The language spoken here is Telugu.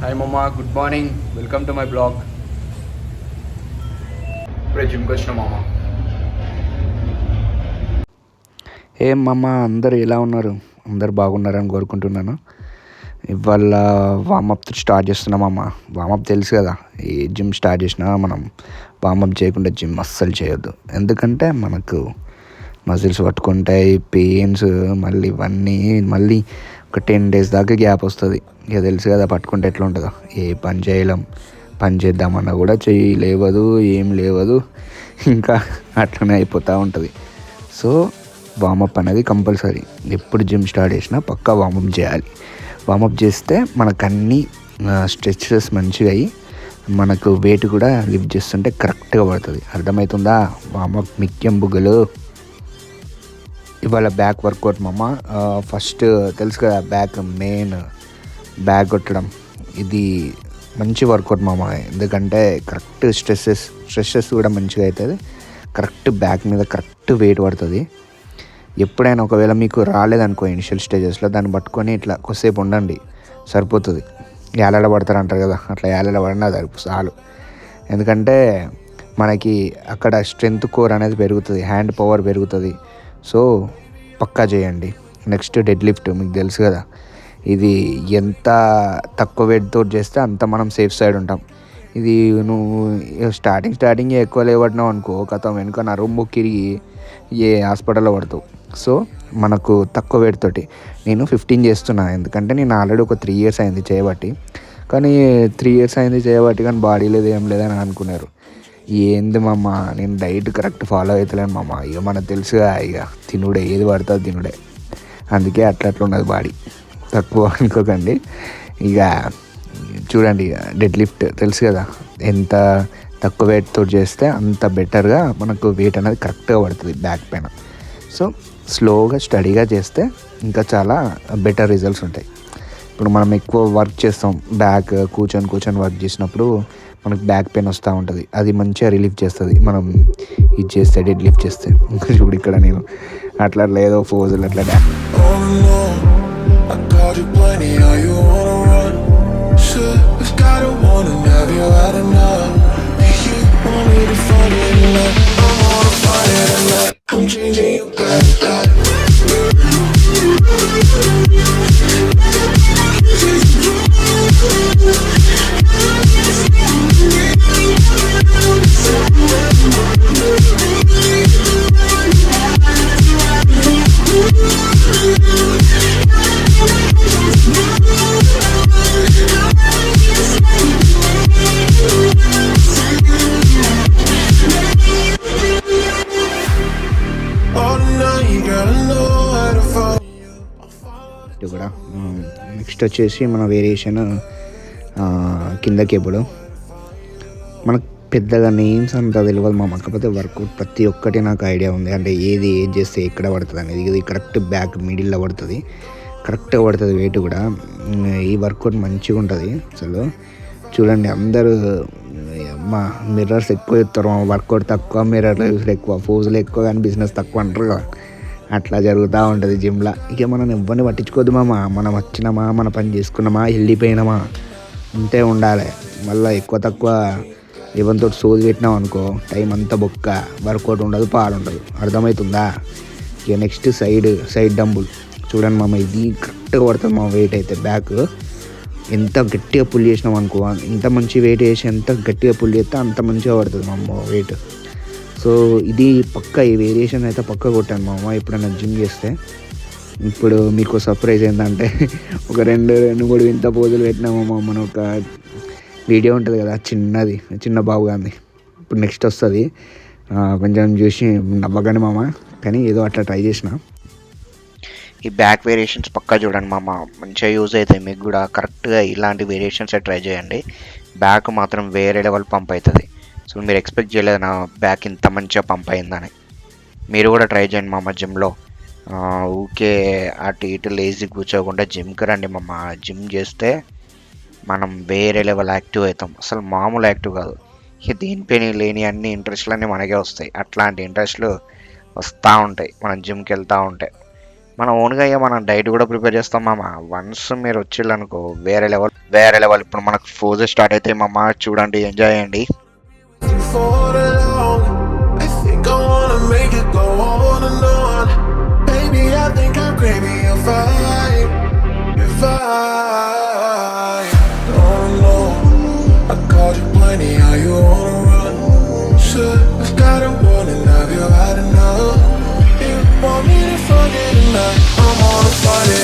హాయ్ మమ్మ, good morning. Welcome to my blog. ఇప్పుడే జిమ్కి వచ్చిన మామ. ఏం మామ, అందరు ఎలా ఉన్నారు? అందరు బాగున్నారని కోరుకుంటున్నాను. ఇవాళ వామప్ స్టార్ట్ చేస్తున్నామమ్మ. వామప్ తెలుసు కదా, ఈ జిమ్ స్టార్ట్ చేసినా మనం వామప్ చేయకుండా జిమ్ అస్సలు చేయొద్దు. ఎందుకంటే మనకు మజిల్స్ పట్టుకుంటాయి, పెయిన్స్, మళ్ళీ ఇవన్నీ మళ్ళీ ఒక 10 days దాకా గ్యాప్ వస్తుంది. ఇక తెలుసు కదా పట్టుకుంటే ఎట్లా ఉంటుందో. ఏ పని చేయలేం, పని చేద్దామన్నా కూడా చెయ్యి లేవదు, ఏం లేవదు, ఇంకా అట్లనే అయిపోతూ ఉంటుంది. సో వామప్ అనేది కంపల్సరీ. ఎప్పుడు జిమ్ స్టార్ట్ చేసినా పక్కా వామప్ చేయాలి. వామప్ చేస్తే మనకు అన్ని స్ట్రెచెస్ మంచిగా అయ్యి మనకు వెయిట్ కూడా లిఫ్ట్ చేస్తుంటే కరెక్ట్గా పడుతుంది. అర్థమవుతుందా? వామప్ ముఖ్యం బుగ్గలు. ఇవాళ బ్యాక్ వర్కౌట్ మామ. ఫస్ట్ తెలుసు కదా, బ్యాక్ కొట్టడం ఇది మంచి వర్కౌట్ మామ. ఎందుకంటే కరెక్ట్ స్ట్రెస్సెస్ కూడా మంచిగా అవుతుంది. కరెక్ట్ బ్యాక్ మీద కరెక్ట్ వెయిట్ పడుతుంది. ఎప్పుడైనా ఒకవేళ మీకు రాలేదనుకో ఇనిషియల్ స్టేజెస్లో, దాన్ని పట్టుకొని ఇట్లా కొద్దిసేపు ఉండండి, సరిపోతుంది. ఏలాడ పడతారు అంటారు కదా, అట్లా ఏలాడ పడినా చాలు. ఎందుకంటే మనకి అక్కడ స్ట్రెంగ్త్ కోర్ అనేది పెరుగుతుంది, హ్యాండ్ పవర్ పెరుగుతుంది. సో పక్కా చేయండి. నెక్స్ట్ డెడ్ లిఫ్ట్ మీకు తెలుసు కదా, ఇది ఎంత తక్కువ వెయిట్తో చేస్తే అంత మనం సేఫ్ సైడ్ ఉంటాం. ఇది నువ్వు స్టార్టింగ్ ఎక్కువ లేవడినావు అనుకో, కథం వెనుక నరుము కిరిగి ఏ హాస్పిటల్లో పడతావు. సో మనకు తక్కువ వెయిట్ తోటి నేను 15 చేస్తున్నా. ఎందుకంటే నేను ఆల్రెడీ ఒక 3 years అయింది చేయబట్టి. కానీ 3 years అయింది చేయబట్టి కానీ బాడీ లేదు, ఏం లేదని అనుకున్నారు. ఏంది మామ, నేను డైట్ కరెక్ట్ ఫాలో అవుతలేను మామ. ఇక మనకు తెలుసుగా, ఇక తినుడే, ఏది పడుతుంది తినుడే. అందుకే అట్లా ఉన్నది బాడీ. తక్కువ అనుకోకండి. ఇక చూడండి, ఇక డెడ్ లిఫ్ట్ తెలుసు కదా, ఎంత తక్కువ వెయిట్తో చేస్తే అంత బెటర్గా మనకు వెయిట్ అనేది కరెక్ట్గా పడుతుంది బ్యాక్ పైన. సో స్లోగా స్టడీగా చేస్తే ఇంకా చాలా బెటర్ రిజల్ట్స్ ఉంటాయి. ఇప్పుడు మనం ఎక్కువ వర్క్ చేస్తాం, బ్యాక్ కూర్చొని వర్క్ చేసినప్పుడు మనకు బ్యాక్ పెయిన్ వస్తూ ఉంటుంది. అది మంచిగా రిలీఫ్ చేస్తుంది మనం ఇది చేస్తే, డెడ్ లిఫ్ట్ చేస్తే. ఇంకా చూడు ఇక్కడ నేను అట్లా లేదో ఫోజులు అట్లా కూడా. నెక్స్ట్ వచ్చేసి మన వేరియేషన్ కింద కేబుల్. మనకు పెద్దగా నేమ్స్ అంతా తెలియదు మా, కాకపోతే వర్కౌట్ ప్రతి ఒక్కటి నాకు ఐడియా ఉంది. అంటే ఏది చేస్తే ఎక్కడ పడుతుంది అనేది. ఇది కరెక్ట్ బ్యాక్ మిడిల్లో పడుతుంది, కరెక్ట్గా పడుతుంది వెయిట్ కూడా. ఈ వర్కౌట్ మంచిగా ఉంటుంది అసలు. చూడండి, అందరూ మా మిర్రర్స్ ఎక్కువ చెప్తారు, వర్కౌట్ తక్కువ, మిర్రర్లు ఎక్కువ, ఫోజులు ఎక్కువ, కానీ బిజినెస్ తక్కువ అంటారు కదా. అట్లా జరుగుతూ ఉంటుంది జిమ్లో. ఇక మనం ఎవరిని పట్టించుకోవద్దు మామ. మనం వచ్చినామా, మన పని చేసుకున్నామా, వెళ్ళిపోయినామా, అంతే ఉండాలి. మళ్ళీ ఎక్కువ తక్కువ ఎవరితో సోది పెట్టినాం అనుకో, టైం అంతా బొక్క, వర్కౌట్ ఉండదు, పాడుండదు. అర్థమవుతుందా? ఇక నెక్స్ట్ సైడ్ డంబుల్. చూడండి మామ, ఇది కరెక్ట్గా పడుతుంది మా వెయిట్ అయితే. బ్యాక్ ఎంత గట్టిగా పుల్ చేసినాం అనుకో, ఇంత మంచి వెయిట్ వేసి ఎంత గట్టిగా పుల్ చేస్తే అంత మంచిగా పడుతుంది మా వెయిట్. సో ఇది పక్క, ఈ వేరియేషన్ అయితే పక్క కొట్టాను మామ ఎప్పుడైనా జిమ్ చేస్తే. ఇప్పుడు మీకు సర్ప్రైజ్ ఏంటంటే, ఒక రెండు మూడు వింత పోజులు పెట్టినామమ్మ. మన ఒక వీడియో ఉంటుంది కదా, చిన్న బాబు గాంది. ఇప్పుడు నెక్స్ట్ వస్తుంది, కొంచెం చూసి నవ్వగానే మామ. కానీ ఏదో అట్లా ట్రై చేసిన. ఈ బ్యాక్ వేరియేషన్స్ పక్కా చూడండి మామ, మంచిగా యూజ్ అవుతాయి మీకు కూడా. కరెక్ట్గా ఇలాంటి వేరియేషన్స్ ట్రై చేయండి. బ్యాక్ మాత్రం వేరే లెవెల్ పంప్ అవుతుంది. సో మీరు ఎక్స్పెక్ట్ చేయలేదు నా బ్యాక్ ఇంత మంచిగా పంప్ అయిందని. మీరు కూడా ట్రై చేయండి మామ జిమ్లో. ఊకే అటు ఇటు లేజీ కూర్చోకుండా జిమ్కి రండి మామ. జిమ్ చేస్తే మనం వేరే లెవెల్ యాక్టివ్ అవుతాం, అసలు మామూలు యాక్టివ్ కాదు. ఇక దీనిపైన లేని అన్ని ఇంట్రెస్ట్లు అన్నీ మనకే వస్తాయి. అట్లాంటి ఇంట్రెస్ట్లు వస్తూ ఉంటాయి మనం జిమ్కి వెళ్తూ ఉంటే. మన ఓన్గా అయ్యా మనం డైట్ కూడా ప్రిపేర్ చేస్తాం మామ. వన్స్ మీరు వచ్చిళ్ళనుకో వేరే లెవెల్. ఇప్పుడు మనకు ఫోజెస్ స్టార్ట్ అయితే మామ, చూడండి, ఎంజాయ్ చేయండి. for the long. I think I wanna make it go on and on. Baby, I think I'm crazy if I don't know. I called you plenty, are you on a run? Should I got a warning, have you had enough? You want me to forget tonight? I'm on a flight.